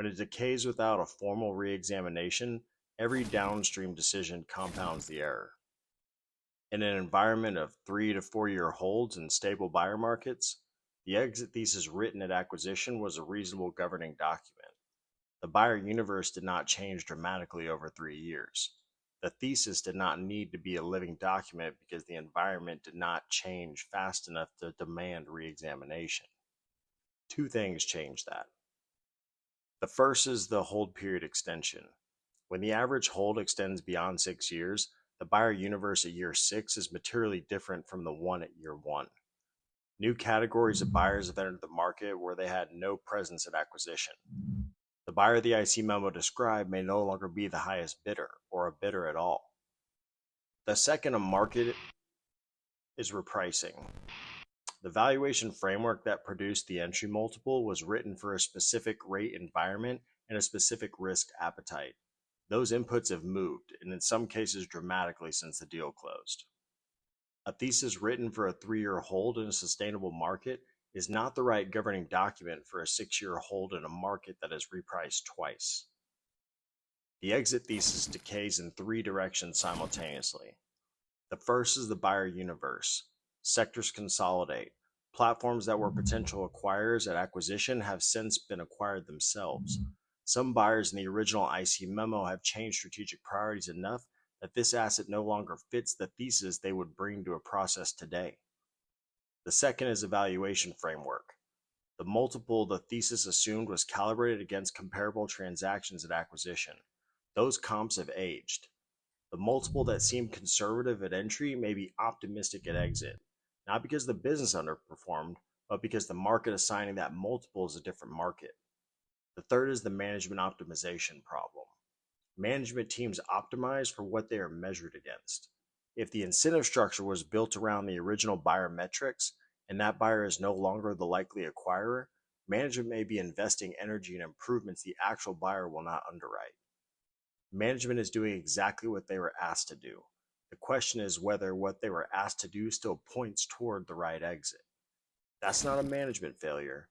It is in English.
When it decays without a formal re-examination, every downstream decision compounds the error. In an environment of 3 to 4 year holds and stable buyer markets, the exit thesis written at acquisition was a reasonable governing document. The buyer universe did not change dramatically over 3 years. The thesis did not need to be a living document because the environment did not change fast enough to demand re-examination. Two things changed that. The first is the hold period extension. When the average hold extends beyond 6 years, the buyer universe at year 6 is materially different from the one at year 1. New categories of buyers have entered the market where they had no presence at acquisition. The buyer the IC memo described may no longer be the highest bidder or a bidder at all. The second market is repricing. The valuation framework that produced the entry multiple was written for a specific rate environment and a specific risk appetite. Those inputs have moved, and in some cases dramatically since the deal closed. A thesis written for a 3-year hold in a sustainable market is not the right governing document for a 6-year hold in a market that has repriced twice. The exit thesis decays in 3 directions simultaneously. The first is the buyer universe. Sectors consolidate. Platforms that were potential acquirers at acquisition have since been acquired themselves. Some buyers in the original IC memo have changed strategic priorities enough that this asset no longer fits the thesis they would bring to a process today. The second is a valuation framework. The multiple the thesis assumed was calibrated against comparable transactions at acquisition. Those comps have aged. The multiple that seemed conservative at entry may be optimistic at exit, not because the business underperformed, but because the market assigning that multiple is a different market. The third is the management optimization problem. Management teams optimize for what they are measured against. If the incentive structure was built around the original buyer metrics, and that buyer is no longer the likely acquirer, management may be investing energy in improvements the actual buyer will not underwrite. Management is doing exactly what they were asked to do. The question is whether what they were asked to do still points toward the right exit. That's not a management failure.